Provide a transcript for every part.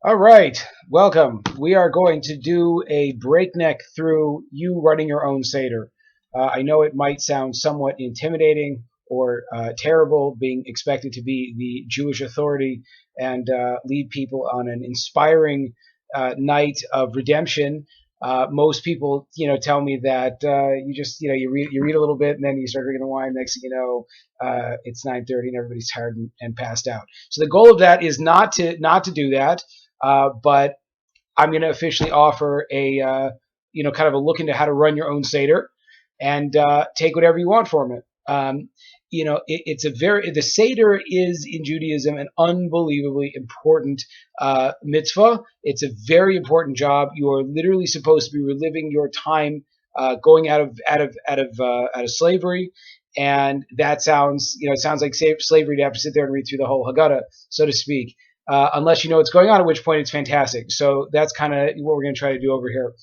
All right, welcome. We are going to do a breakneck through you running your own Seder. I know it might sound somewhat intimidating or terrible being expected to be the Jewish authority and lead people on an inspiring night of redemption. Most people, tell me that you just, you read a little bit and then you start drinking the wine. Next thing you know, it's 9:30 and everybody's tired and passed out. So the goal of that is not to do that. But I'm going to officially offer a kind of a look into how to run your own Seder and take whatever you want from it. It's the Seder is in Judaism an unbelievably important mitzvah. It's a very important job. You are literally supposed to be reliving your time going out of slavery. And that sounds, it sounds like slavery to have to sit there and read through the whole Haggada, so to speak. Unless you know what's going on, at which point it's fantastic. So that's kind of what we're going to try to do over here.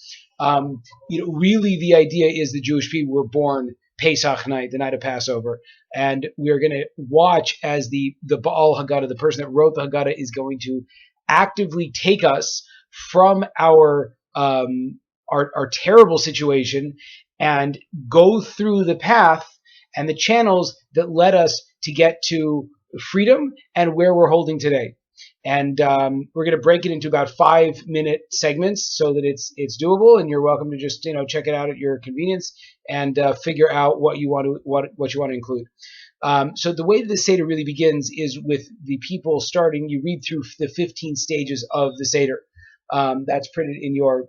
Really, the idea is the Jewish people were born Pesach night, the night of Passover, and we are going to watch as the Baal Haggada, the person that wrote the Haggada, is going to actively take us from our terrible situation and go through the path and the channels that led us to get to freedom and where we're holding today. And we're going to break it into about 5-minute segments so that it's doable. And you're welcome to just check it out at your convenience and figure out what you want to include. So the way that the Seder really begins is with the people starting. You read through the 15 stages of the Seder. That's printed in your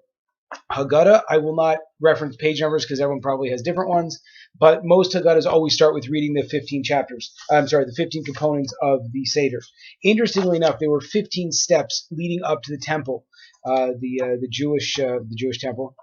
Haggada. I will not reference page numbers because everyone probably has different ones, but most Haggadas always start with reading the 15 chapters. I'm sorry, the 15 components of the Seder. Interestingly enough, there were 15 steps leading up to the temple, the Jewish temple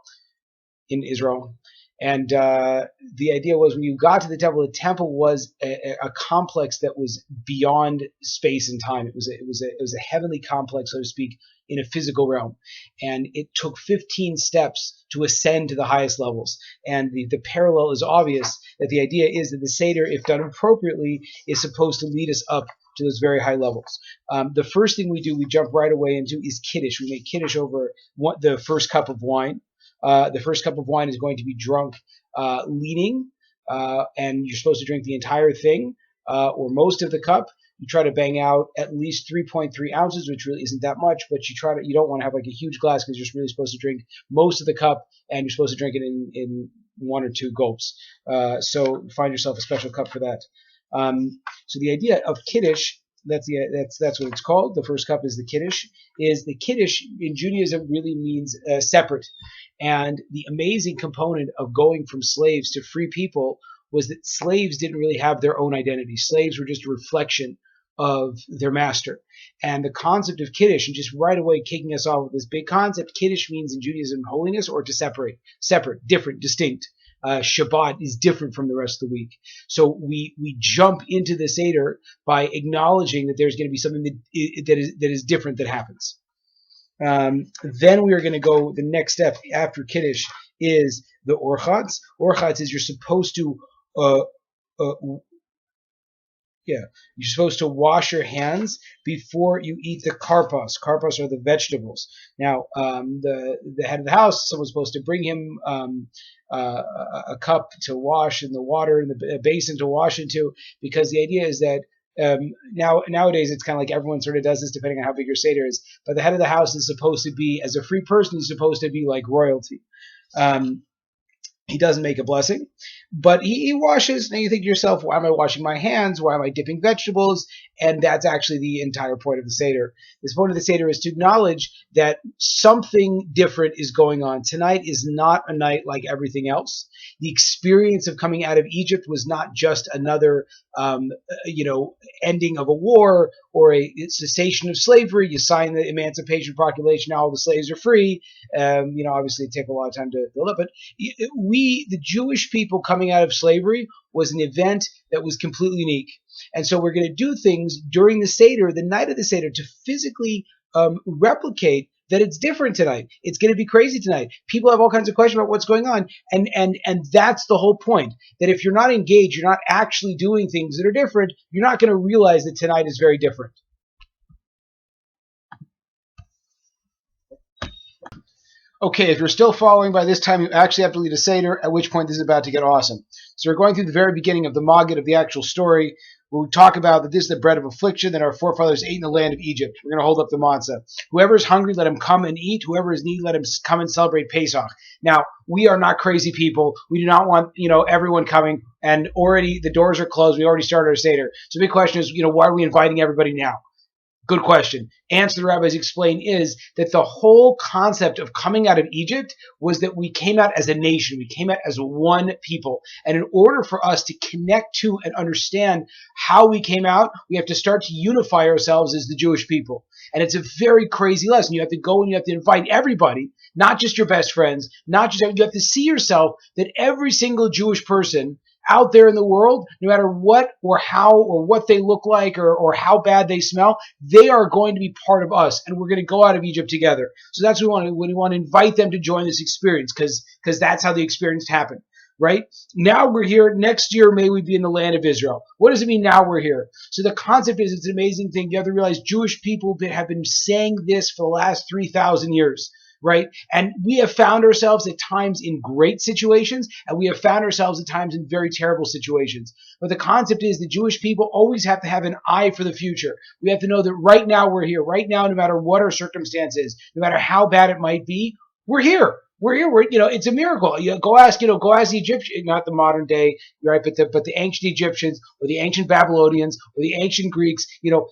in Israel. And the idea was when you got to the temple was a complex that was beyond space and time. It was a heavenly complex, so to speak, in a physical realm. And it took 15 steps to ascend to the highest levels. And the parallel is obvious that the idea is that the Seder, if done appropriately, is supposed to lead us up to those very high levels. The first thing we do, we jump right away into is Kiddush. We make Kiddush over the first cup of wine. The first cup of wine is going to be drunk leaning, and you're supposed to drink the entire thing or most of the cup. You try to bang out at least 3.3 ounces, which really isn't that much, but you don't want to have like a huge glass because you're really supposed to drink most of the cup, and you're supposed to drink it in 1 or 2 gulps. So find yourself a special cup for that. So the idea of Kiddush, that's what it's called. The first cup is the Kiddush. Is the Kiddush in Judaism really means separate. And the amazing component of going from slaves to free people was that slaves didn't really have their own identity. Slaves were just a reflection of their master. And the concept of Kiddush, and just right away kicking us off with this big concept, Kiddush means in Judaism holiness, or to separate, different, distinct. Shabbat is different from the rest of the week. So we jump into the Seder by acknowledging that there's going to be something that is different that happens. Then we are going to go, the next step after Kiddush is the Orchatz. Orchatz is you're supposed to uh, you're supposed to wash your hands before you eat the karpas. Karpas are the vegetables. Now, the head of the house, someone's supposed to bring him a cup to wash in the water, in a basin to wash into, because the idea is that nowadays it's kind of like everyone sort of does this depending on how big your Seder is. But the head of the house is supposed to be, as a free person, he's supposed to be like royalty. He doesn't make a blessing, but he washes. And you think to yourself, why am I washing my hands? Why am I dipping vegetables? And that's actually the entire point of the Seder. This point of the Seder is to acknowledge that something different is going on. Tonight is not a night like everything else. The experience of coming out of Egypt was not just another, ending of a war or a cessation of slavery. You sign the Emancipation Proclamation, now all the slaves are free. Obviously it takes a lot of time to build up, but the Jewish people coming out of slavery was an event that was completely unique. And so we're going to do things during the Seder, the night of the Seder, to physically replicate that it's different tonight. It's going to be crazy tonight. People have all kinds of questions about what's going on. And that's the whole point, that if you're not engaged, you're not actually doing things that are different, you're not going to realize that tonight is very different. Okay, if you're still following by this time, you actually have to lead a Seder, at which point this is about to get awesome. So we're going through the very beginning of the Maggid of the actual story. We talk about that this is the bread of affliction that our forefathers ate in the land of Egypt. We're going to hold up the matzah. Whoever is hungry, let him come and eat. Whoever is needy, let him come and celebrate Pesach. Now, we are not crazy people. We do not want, everyone coming, and already the doors are closed. We already started our Seder. So the big question is, why are we inviting everybody now? Good question. Answer the rabbis explain is that the whole concept of coming out of Egypt was that we came out as a nation. We came out as one people. And in order for us to connect to and understand how we came out, we have to start to unify ourselves as the Jewish people. And it's a very crazy lesson. You have to go and you have to invite everybody, not just your best friends, not just you have to see yourself that every single Jewish person out there in the world, no matter what or how or what they look like or how bad they smell, they are going to be part of us, and we're going to go out of Egypt together. So that's what we want to invite them to join this experience, because that's how the experience happened, right? Now we're here. Next year, may we be in the land of Israel. What does it mean now we're here? So the concept is, it's an amazing thing. You have to realize Jewish people have been saying this for the last 3,000 years. Right? And we have found ourselves at times in great situations, and we have found ourselves at times in very terrible situations. But the concept is the Jewish people always have to have an eye for the future. We have to know that right now we're here. Right now, no matter what our circumstance is, no matter how bad it might be, we're here. We're here. It's a miracle. Go ask the Egyptians, not the modern day, right? But the ancient Egyptians or the ancient Babylonians or the ancient Greeks.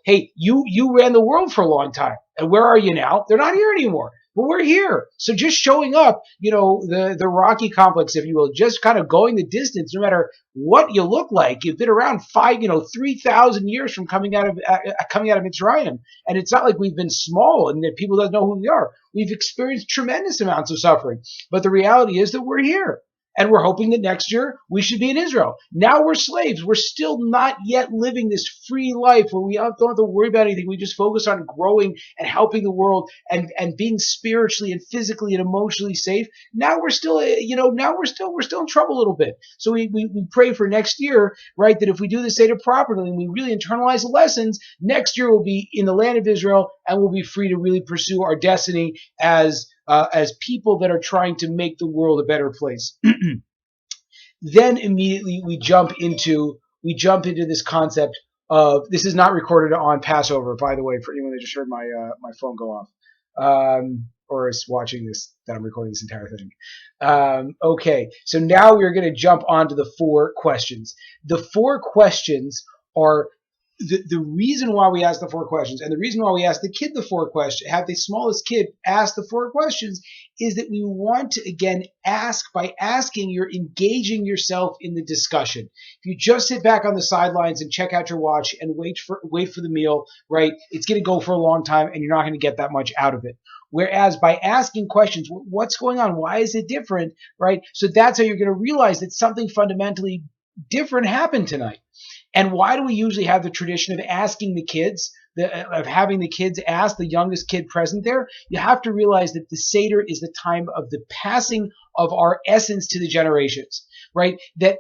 Hey, you ran the world for a long time, and where are you now? They're not here anymore. But we're here. So just showing up, the Rocky complex, if you will, just kind of going the distance, no matter what you look like. You've been around 3,000 years from coming out of Mitzrayim. And it's not like we've been small and that people don't know who we are. We've experienced tremendous amounts of suffering. But the reality is that we're here. And we're hoping that next year we should be in Israel. Now we're slaves. We're still not yet living this free life where we don't have to worry about anything. We just focus on growing and helping the world and being spiritually and physically and emotionally safe. Now we're still, we're still in trouble a little bit. So we pray for next year, right? That if we do the Seder properly and we really internalize the lessons, next year we'll be in the land of Israel and we'll be free to really pursue our destiny as people that are trying to make the world a better place. Then immediately we jump into this concept of, this is not recorded on Passover, by the way, for anyone that just heard my phone go off, or is watching this, that I'm recording this entire thing. Okay, so now we're going to jump onto the 4 questions. The 4 questions are the reason why we ask the 4 questions, and the reason why we ask the kid the 4 questions, have the smallest kid ask the 4 questions, is that we want to, again, ask. By asking, you're engaging yourself in the discussion. If you just sit back on the sidelines and check out your watch and wait for the meal, right, it's going to go for a long time and you're not going to get that much out of it. Whereas by asking questions, what's going on? Why is it different, right? So that's how you're going to realize that something fundamentally different happened tonight. And why do we usually have the tradition of asking the kids, of having the kids ask the youngest kid present there? You have to realize that the Seder is the time of the passing of our essence to the generations, right? That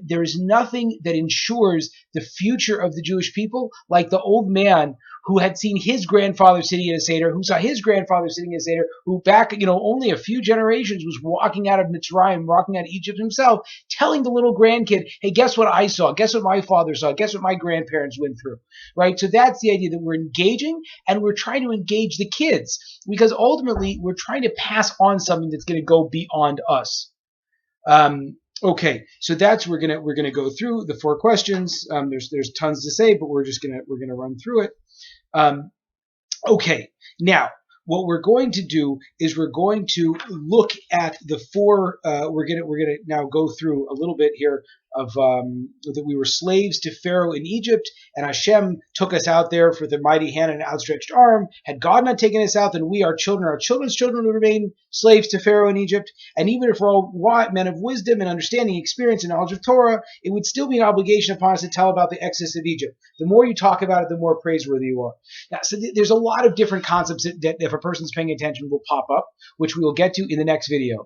there is nothing that ensures the future of the Jewish people like the old man who had seen his grandfather sitting at a Seder, who saw his grandfather sitting at a Seder, who back, only a few generations was walking out of Mitzrayim, walking out of Egypt himself, telling the little grandkid, hey, guess what I saw? Guess what my father saw? Guess what my grandparents went through, right? So that's the idea, that we're engaging and we're trying to engage the kids, because ultimately we're trying to pass on something that's going to go beyond us. Okay, so that's we're gonna go through the 4 questions. There's tons to say, but we're gonna run through it. Okay, now what we're going to do is we're going to look at the 4. We're gonna now go through a little bit here of that we were slaves to Pharaoh in Egypt, and Hashem took us out there for the mighty hand and outstretched arm. Had God not taken us out, then we, our children's children, would remain slaves to Pharaoh in Egypt. And even if we're all men of wisdom and understanding, experience, and knowledge of Torah, it would still be an obligation upon us to tell about the exodus of Egypt. The more you talk about it, the more praiseworthy you are. Now, so there's a lot of different concepts that if a person's paying attention will pop up, which we will get to in the next video.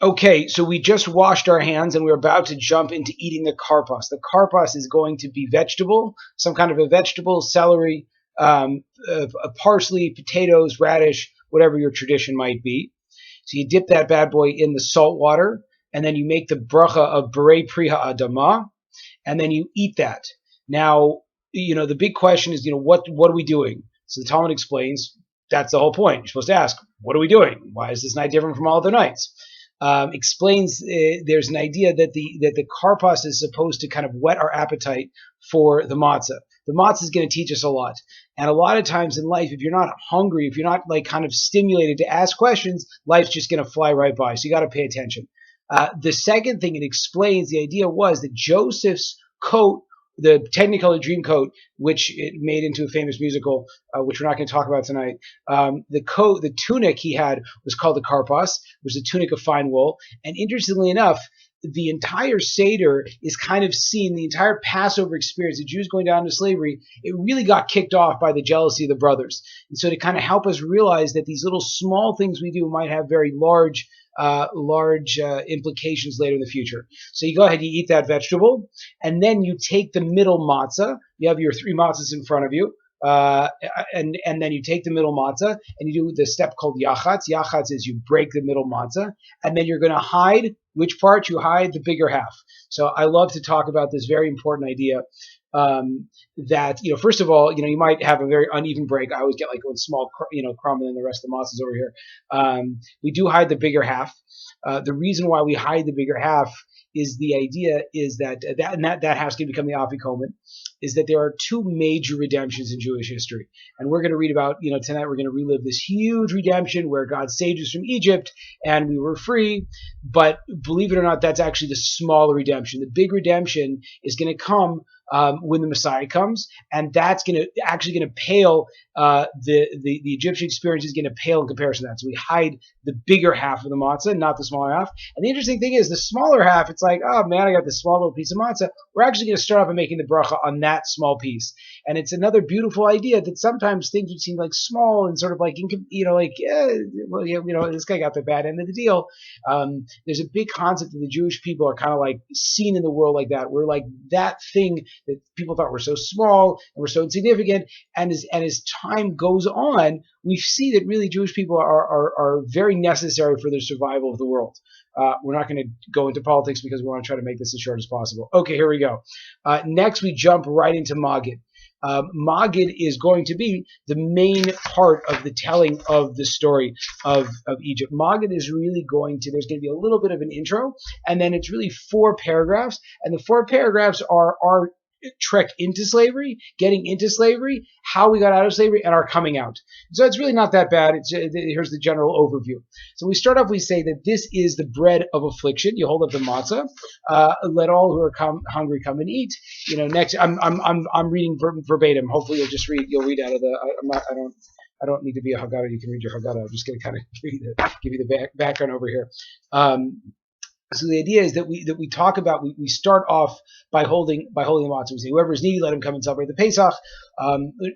Okay, so we just washed our hands and we're about to jump into eating the karpas. The karpas is going to be vegetable, some kind of a vegetable, celery, parsley, potatoes, radish, whatever your tradition might be. So you dip that bad boy in the salt water, and then you make the bracha of Berei Pri Ha'adamah, and then you eat that. Now, the big question is, what are we doing? So the Talmud explains that's the whole point. You're supposed to ask, what are we doing? Why is this night different from all other nights? Explains there's an idea that the karpas is supposed to kind of whet our appetite for the matzah. The matzah is going to teach us a lot. And a lot of times in life, if you're not hungry, if you're not like kind of stimulated to ask questions, life's just going to fly right by. So you got to pay attention. The second thing it explains, the idea was that Joseph's coat, the Technicolor Dreamcoat, which it made into a famous musical, which we're not going to talk about tonight. The tunic he had was called the karpas, which is a tunic of fine wool. And interestingly enough, the entire Seder is kind of seen, the entire Passover experience, the Jews going down to slavery, it really got kicked off by the jealousy of the brothers. And so to kind of help us realize that these little small things we do might have very large implications later in the future. So you go ahead, you eat that vegetable, and then you take the middle matzah. You have your 3 matzahs in front of you, and then you take the middle matzah, and you do the step called yachatz. Yachatz is you break the middle matzah, and then you're going to hide which part? You hide the bigger half. So I love to talk about this very important idea. That, first of all, you might have a very uneven break. I always get like one small, crumb, and then the rest of the matzahs over here. We do hide the bigger half. The reason why we hide the bigger half is the idea is that half's going to become the afikomen, is that there are 2 major redemptions in Jewish history. And we're going to read about, tonight we're going to relive this huge redemption where God saved us from Egypt and we were free. But believe it or not, that's actually the smaller redemption. The big redemption is going to come when the Messiah comes, and that's going to pale. The Egyptian experience is going to pale in comparison to that. So we hide the bigger half of the matzah, not the smaller half. And the interesting thing is, the smaller half, it's like, oh man, I got this small little piece of matzah. We're actually going to start off by making the bracha on that small piece. And it's another beautiful idea that sometimes things would seem like small and sort of like, this guy got the bad end of the deal. There's a big concept that the Jewish people are kind of like seen in the world like that. We're like that thing that people thought were so small and were so insignificant. And as time goes on, we see that really Jewish people are very necessary for the survival of the world. We're not going to go into politics because we want to try to make this as short as possible. Okay, here we go. Next, we jump right into Maggid. Maggid is going to be the main part of the telling of the story of Egypt. Maggid is really there's going to be a little bit of an intro, and then it's really 4 paragraphs, and the 4 paragraphs are our trek into slavery, getting into slavery, how we got out of slavery, and our coming out. So it's really not that bad. Here's the general overview. So we start off, we say that this is the bread of affliction. You hold up the matzah. Let all who are hungry come and eat. Next, I'm reading verbatim. Hopefully you'll read out of the. I don't need to be a Haggada. You can read your Haggada. I'm just going to kind of give you the background over here. So the idea is that we talk about, we start off by holding the matzah. We say, whoever is needy, let him come and celebrate the Pesach.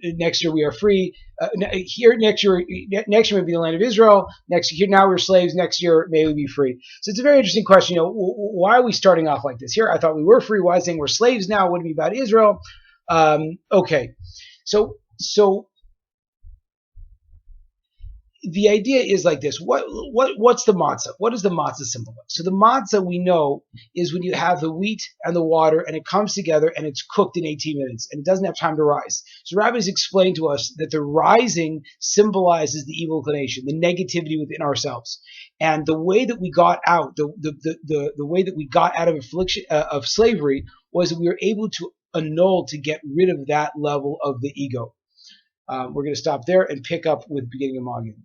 Next year we are free. Next year may be the land of Israel. Next year, now we're slaves. Next year may we be free. So it's a very interesting question. Why are we starting off like this? Here I thought we were free. Why is it saying we're slaves now? What would it be about Israel? Okay, so the idea is like this. What's the matzah? What does the matzah symbolize? So the matzah, we know, is when you have the wheat and the water and it comes together and it's cooked in 18 minutes and it doesn't have time to rise. So rabbis explained to us that the rising symbolizes the evil inclination, the negativity within ourselves. And the way that we got out, the way that we got out of affliction, of slavery, was that we were able to annul, to get rid of that level of the ego. We're going to stop there and pick up with the beginning of Maggid.